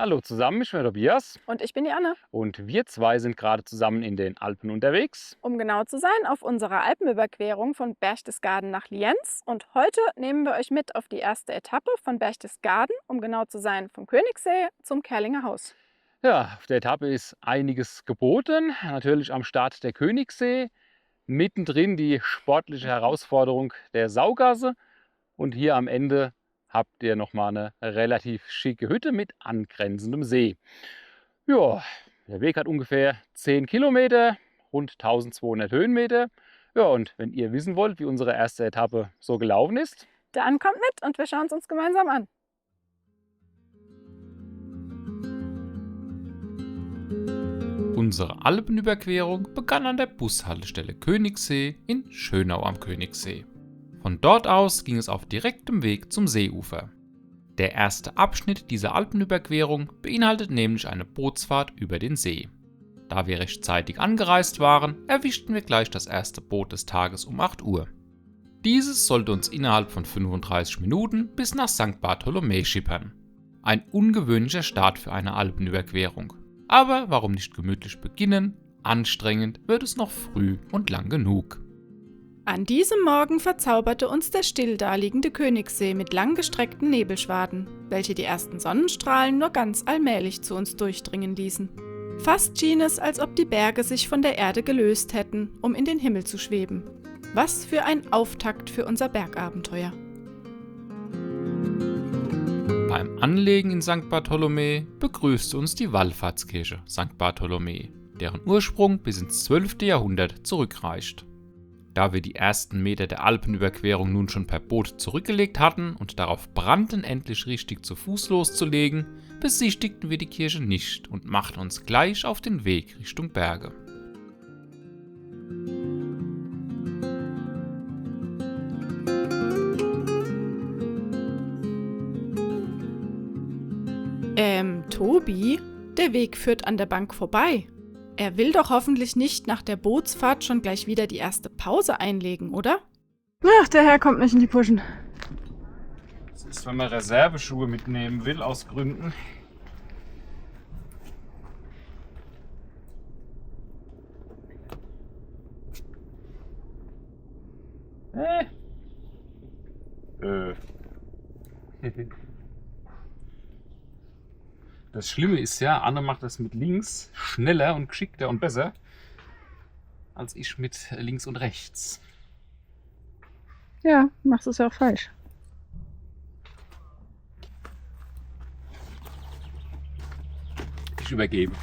Hallo zusammen, ich bin der Tobias Und ich bin die Anne. und wir zwei sind gerade zusammen in den Alpen unterwegs. Um genau zu sein, auf unserer Alpenüberquerung von Berchtesgaden nach Lienz. Und heute nehmen wir euch mit auf die erste Etappe von Berchtesgaden, um genau zu sein, vom Königssee zum Kerlinger Haus. Ja, auf der Etappe ist einiges geboten. Natürlich am Start der Königssee, mittendrin die sportliche Herausforderung der Saugasse und hier am Ende habt ihr nochmal eine relativ schicke Hütte mit angrenzendem See. Ja, der Weg hat ungefähr 10 Kilometer, rund 1200 Höhenmeter. Ja, und wenn ihr wissen wollt, wie unsere erste Etappe so gelaufen ist, Dann kommt mit und wir schauen es uns gemeinsam an. Unsere Alpenüberquerung begann an der Bushaltestelle Königssee in Schönau am Königssee. Von dort aus ging es auf direktem Weg zum Seeufer. Der erste Abschnitt dieser Alpenüberquerung beinhaltet nämlich eine Bootsfahrt über den See. Da wir rechtzeitig angereist waren, erwischten wir gleich das erste Boot des Tages um 8 Uhr. Dieses sollte uns innerhalb von 35 Minuten bis nach St. Bartholomä schippern. Ein ungewöhnlicher Start für eine Alpenüberquerung. Aber warum nicht gemütlich beginnen? Anstrengend wird es noch früh und lang genug. An diesem Morgen verzauberte uns der still daliegende Königssee mit langgestreckten Nebelschwaden, welche die ersten Sonnenstrahlen nur ganz allmählich zu uns durchdringen ließen. Fast schien es, als ob die Berge sich von der Erde gelöst hätten, um in den Himmel zu schweben. Was für ein Auftakt für unser Bergabenteuer. Beim Anlegen in St. Bartholomä begrüßte uns die Wallfahrtskirche St. Bartholomä, deren Ursprung bis ins 12. Jahrhundert zurückreicht. Da wir die ersten Meter der Alpenüberquerung nun schon per Boot zurückgelegt hatten und darauf brannten, endlich richtig zu Fuß loszulegen, besichtigten wir die Kirche nicht und machten uns gleich auf den Weg Richtung Berge. Tobi, der Weg führt an der Bank vorbei. Er will doch hoffentlich nicht nach der Bootsfahrt schon gleich wieder die erste Pause einlegen, oder? Ach, der Herr kommt nicht in die Puschen. das ist, wenn man Reserveschuhe mitnehmen will, aus Gründen. Äh. Das Schlimme ist ja, Anne macht das mit links schneller und geschickter und besser als ich mit links und rechts. Ja, machst es ja auch falsch. Ich übergebe.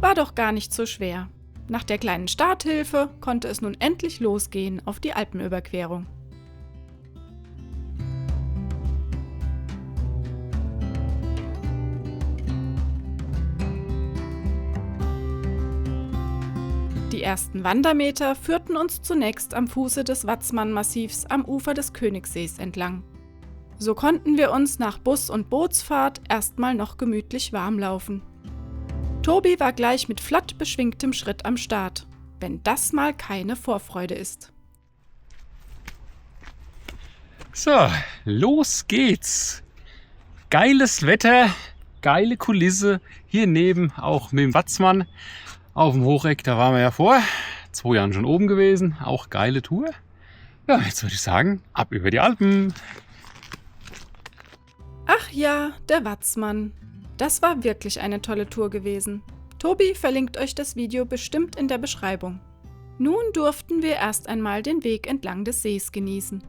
War doch gar nicht so schwer. Nach der kleinen Starthilfe konnte es nun endlich losgehen auf die Alpenüberquerung. Die ersten Wandermeter führten uns zunächst am Fuße des Watzmann-Massivs am Ufer des Königsees entlang. So konnten wir uns nach Bus- und Bootsfahrt erstmal noch gemütlich warm laufen. Tobi war gleich mit flott beschwingtem Schritt am Start, wenn das mal keine Vorfreude ist. So, los geht's. Geiles Wetter, geile Kulisse. Hier neben auch mit dem Watzmann auf dem Hocheck, da waren wir ja vor 2 Jahren schon oben gewesen. Auch geile Tour. Ja, jetzt würde ich sagen, ab über die Alpen. Ach ja, der Watzmann. Das war wirklich eine tolle Tour gewesen. Tobi verlinkt euch das Video bestimmt in der Beschreibung. Nun durften wir erst einmal den Weg entlang des Sees genießen.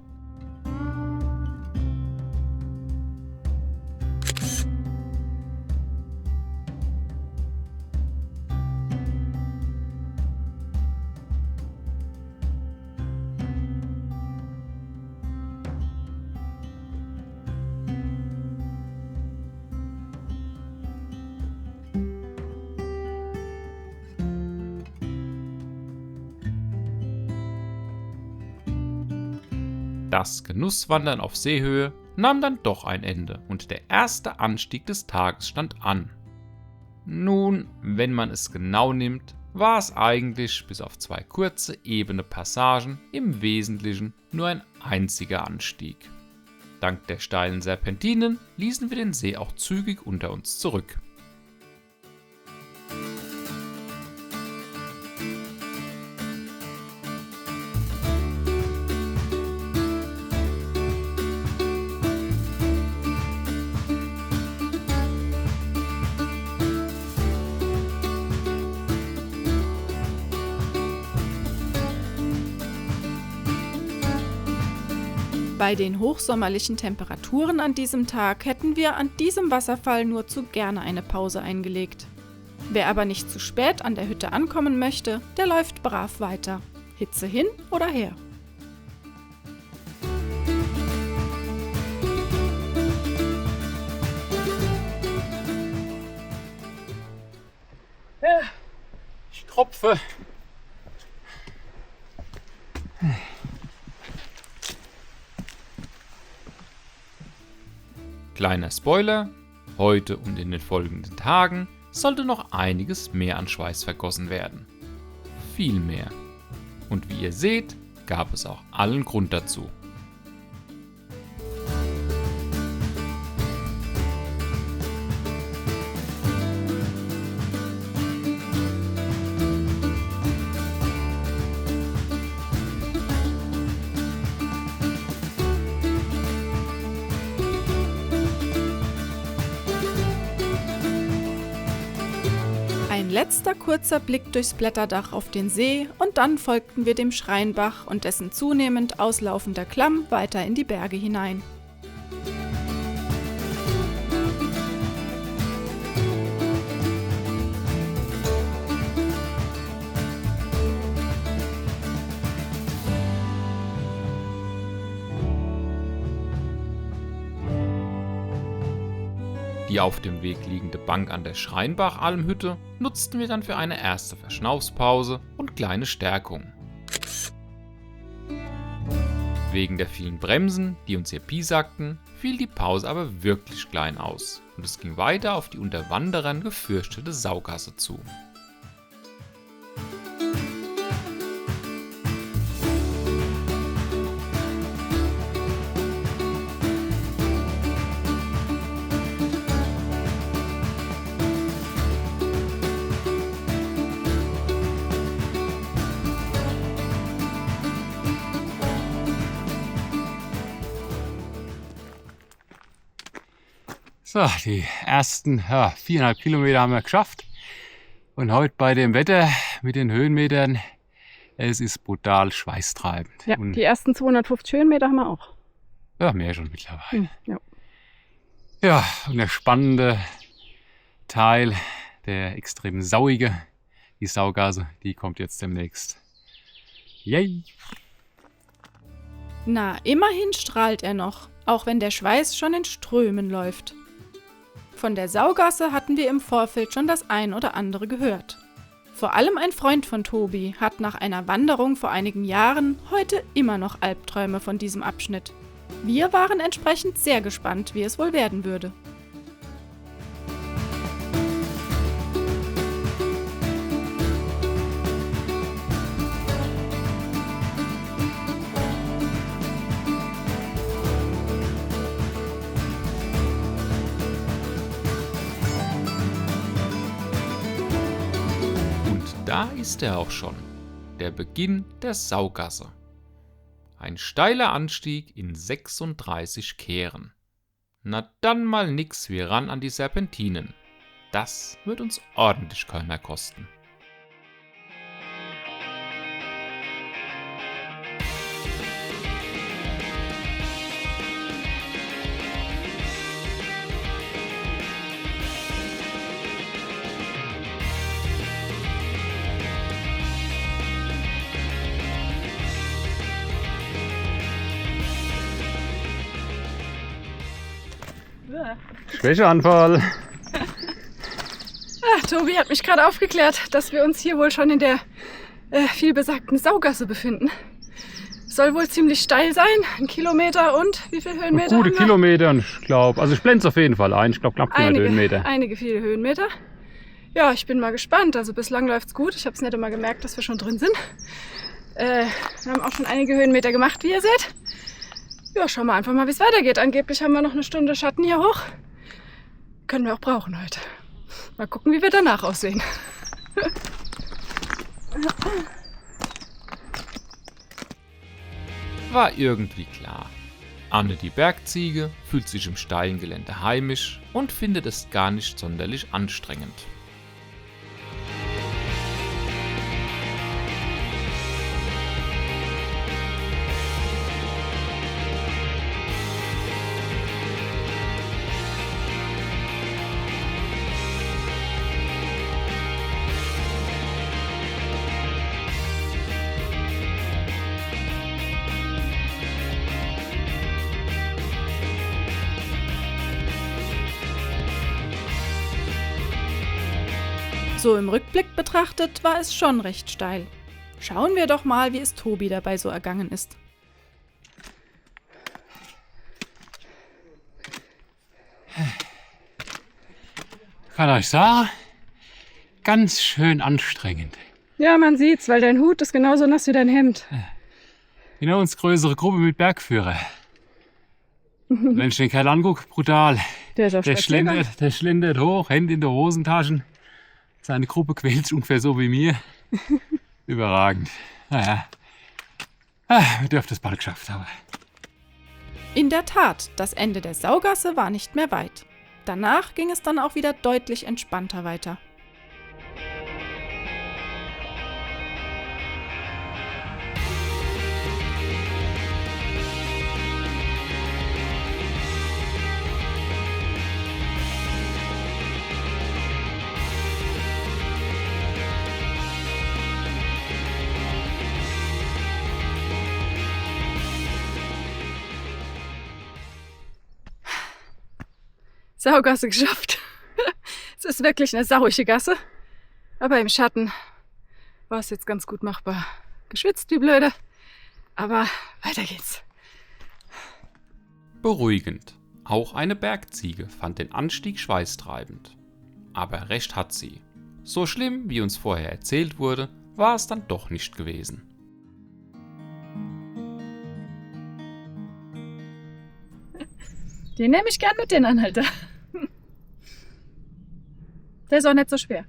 Das Genusswandern auf Seehöhe nahm dann doch ein Ende und der erste Anstieg des Tages stand an. Nun, wenn man es genau nimmt, war es eigentlich bis auf 2 kurze, ebene Passagen im Wesentlichen nur ein einziger Anstieg. Dank der steilen Serpentinen ließen wir den See auch zügig unter uns zurück. Bei den hochsommerlichen Temperaturen an diesem Tag hätten wir an diesem Wasserfall nur zu gerne eine Pause eingelegt. Wer aber nicht zu spät an der Hütte ankommen möchte, der läuft brav weiter. Hitze hin oder her. Ich tropfe. Kleiner Spoiler, heute und in den folgenden Tagen sollte noch einiges mehr an Schweiß vergossen werden. Viel mehr. Und wie ihr seht, gab es auch allen Grund dazu. Ein letzter kurzer Blick durchs Blätterdach auf den See und dann folgten wir dem Schreinbach und dessen zunehmend auslaufender Klamm weiter in die Berge hinein. Die auf dem Weg liegende Bank an der Schreinbach-Almhütte nutzten wir dann für eine erste Verschnaufspause und kleine Stärkung. Wegen der vielen Bremsen, die uns hier piesakten, fiel die Pause aber wirklich klein aus und es ging weiter auf die unter Wanderern gefürchtete Saugasse zu. So, die ersten 4,5 Kilometer haben wir geschafft. Und heute bei dem Wetter mit den Höhenmetern, es ist brutal schweißtreibend. Ja, Und, die ersten 250 Höhenmeter haben wir auch. ja, mehr schon mittlerweile. Ja. Ja, und der spannende Teil, der extrem sauige, die Saugasse, die kommt jetzt demnächst. Yay! Na, immerhin strahlt er noch, auch wenn der Schweiß schon in Strömen läuft. Von der Saugasse hatten wir im Vorfeld schon das ein oder andere gehört. Vor allem ein Freund von Tobi hat nach einer Wanderung vor einigen Jahren heute immer noch Albträume von diesem Abschnitt. Wir waren entsprechend sehr gespannt, wie es wohl werden würde. Da ist er auch schon, der Beginn der Saugasse. Ein steiler Anstieg in 36 Kehren. Na dann mal nix wie ran an die Serpentinen. Das wird uns ordentlich Körner kosten. Schwächeanfall. Tobi hat mich gerade aufgeklärt, dass wir uns hier wohl schon in der vielbesagten Saugasse befinden. Soll wohl ziemlich steil sein. 1 Kilometer und wie viele Höhenmeter? Gute haben wir? Kilometer, und ich glaube, also ich blende es auf jeden Fall ein. Ich glaube knapp 400 Höhenmeter. Einige viele Höhenmeter. Ja, ich bin mal gespannt. Also bislang läuft's gut. Ich habe es nicht immer gemerkt, dass wir schon drin sind. Wir haben auch schon einige Höhenmeter gemacht, wie ihr seht. Ja, schauen wir einfach mal, wie es weitergeht. Angeblich haben wir noch 1 Stunde Schatten hier hoch. Können wir auch brauchen heute. Mal gucken, wie wir danach aussehen. War irgendwie klar. Anne die Bergziege fühlt sich im steilen Gelände heimisch und findet es gar nicht sonderlich anstrengend. So im Rückblick betrachtet war es schon recht steil. Schauen wir doch mal, wie es Tobi dabei so ergangen ist. Kann euch sagen, ganz schön anstrengend. Ja, man sieht's, weil dein Hut ist genauso nass wie dein Hemd. Genau, uns größere Gruppe mit Bergführer. Wenn ich den Kerl angucke, brutal. Der ist auf Spaziergang. Der schlendert hoch, Hände in der Hosentaschen. Seine Gruppe quält sich ungefähr so wie mir. Überragend. Naja, wir dürfen es bald geschafft haben. In der Tat, das Ende der Saugasse war nicht mehr weit. Danach ging es dann auch wieder deutlich entspannter weiter. Saugasse geschafft. Es ist wirklich eine sauige Gasse. Aber im Schatten war es jetzt ganz gut machbar. Geschwitzt wie blöde. Aber weiter geht's. Beruhigend. Auch eine Bergziege fand den Anstieg schweißtreibend. Aber recht hat sie. So schlimm, wie uns vorher erzählt wurde, war es dann doch nicht gewesen. Den nehme ich gern mit, den Anhalter. Der ist auch nicht so schwer.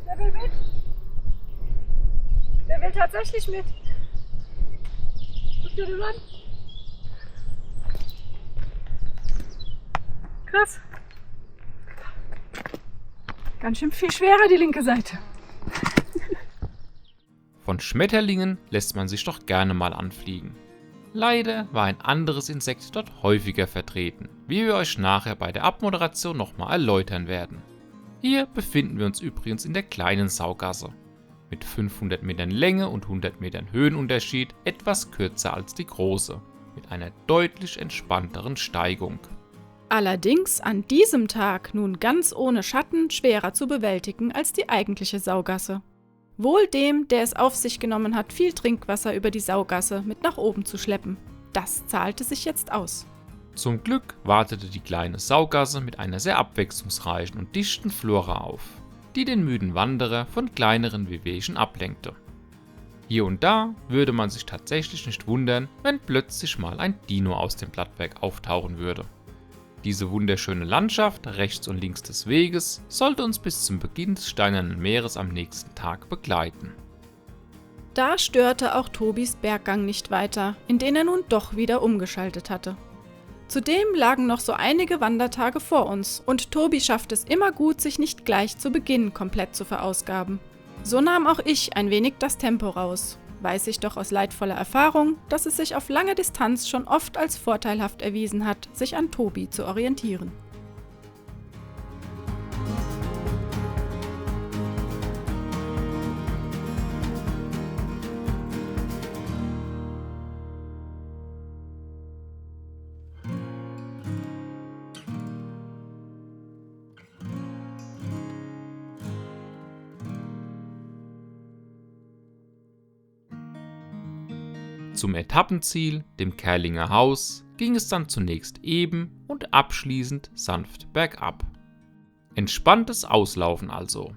Der will mit. Der will tatsächlich mit. Guck dir das an. Krass. Ganz schön viel schwerer, die linke Seite. Von Schmetterlingen lässt man sich doch gerne mal anfliegen. Leider war ein anderes Insekt dort häufiger vertreten, wie wir euch nachher bei der Abmoderation nochmal erläutern werden. Hier befinden wir uns übrigens in der kleinen Saugasse. Mit 500 Metern Länge und 100 Metern Höhenunterschied etwas kürzer als die große, mit einer deutlich entspannteren Steigung. Allerdings an diesem Tag nun ganz ohne Schatten schwerer zu bewältigen als die eigentliche Saugasse. Wohl dem, der es auf sich genommen hat, viel Trinkwasser über die Saugasse mit nach oben zu schleppen. Das zahlte sich jetzt aus. Zum Glück wartete die kleine Saugasse mit einer sehr abwechslungsreichen und dichten Flora auf, die den müden Wanderer von kleineren Wehwehchen ablenkte. Hier und da würde man sich tatsächlich nicht wundern, wenn plötzlich mal ein Dino aus dem Blattwerk auftauchen würde. Diese wunderschöne Landschaft rechts und links des Weges sollte uns bis zum Beginn des Steinernen Meeres am nächsten Tag begleiten. Da störte auch Tobis Berggang nicht weiter, in den er nun doch wieder umgeschaltet hatte. Zudem lagen noch so einige Wandertage vor uns und Tobi schafft es immer gut, sich nicht gleich zu Beginn komplett zu verausgaben. So nahm auch ich ein wenig das Tempo raus. Weiß ich doch aus leidvoller Erfahrung, dass es sich auf lange Distanz schon oft als vorteilhaft erwiesen hat, sich an Tobi zu orientieren. Zum Etappenziel, dem Kerlinger Haus, ging es dann zunächst eben und abschließend sanft bergab. Entspanntes Auslaufen also.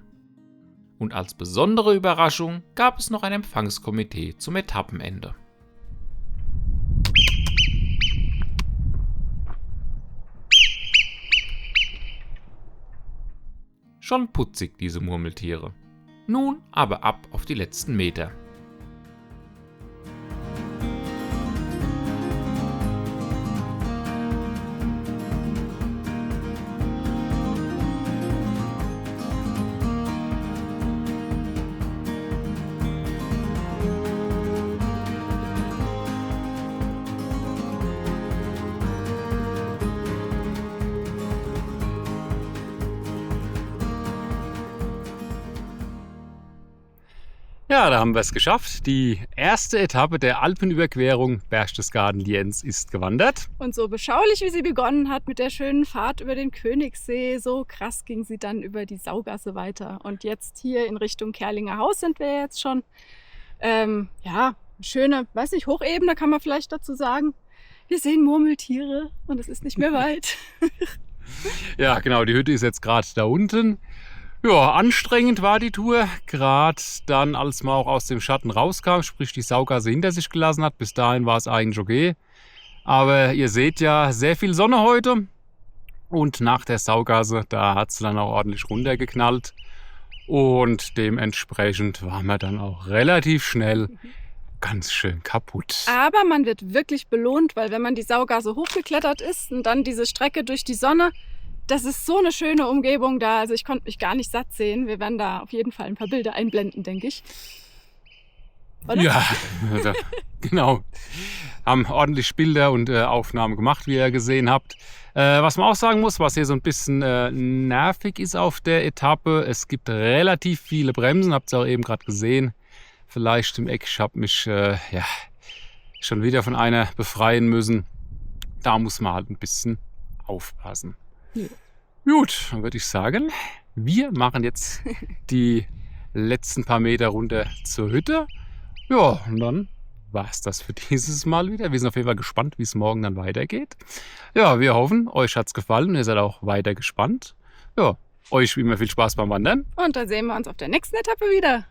Und als besondere Überraschung gab es noch ein Empfangskomitee zum Etappenende. Schon putzig, diese Murmeltiere. Nun aber ab auf die letzten Meter. Ja, da haben wir es geschafft. Die erste Etappe der Alpenüberquerung Berchtesgaden-Lienz ist gewandert. Und so beschaulich, wie sie begonnen hat mit der schönen Fahrt über den Königssee, so krass ging sie dann über die Saugasse weiter. Und jetzt hier in Richtung Kerlinger Haus sind wir jetzt schon. Schöne, Hochebene kann man vielleicht dazu sagen. Wir sehen Murmeltiere und es ist nicht mehr weit. Ja, genau, die Hütte ist jetzt gerade da unten. Ja, anstrengend war die Tour, gerade dann, als man auch aus dem Schatten rauskam, sprich die Saugasse hinter sich gelassen hat. Bis dahin war es eigentlich okay. Aber ihr seht ja, sehr viel Sonne heute. Und nach der Saugasse, da hat es dann auch ordentlich runtergeknallt. Und dementsprechend waren wir dann auch relativ schnell ganz schön kaputt. Aber man wird wirklich belohnt, weil wenn man die Saugasse hochgeklettert ist und dann diese Strecke durch die Sonne, das ist so eine schöne Umgebung da. Also ich konnte mich gar nicht satt sehen. Wir werden da auf jeden Fall ein paar Bilder einblenden, denke ich. Oder? Ja, genau. Haben ordentlich Bilder und Aufnahmen gemacht, wie ihr gesehen habt. Was man auch sagen muss, was hier so ein bisschen nervig ist auf der Etappe, es gibt relativ viele Bremsen, habt ihr auch eben gerade gesehen. Vielleicht im Eck, ich habe mich schon wieder von einer befreien müssen. Da muss man halt ein bisschen aufpassen. Ja. Gut, dann würde ich sagen, wir machen jetzt die letzten paar Meter runter zur Hütte. Ja, und dann war es das für dieses Mal wieder. Wir sind auf jeden Fall gespannt, wie es morgen dann weitergeht. Ja, wir hoffen, euch hat es gefallen und ihr seid auch weiter gespannt. Ja, euch wie immer viel Spaß beim Wandern. Und dann sehen wir uns auf der nächsten Etappe wieder.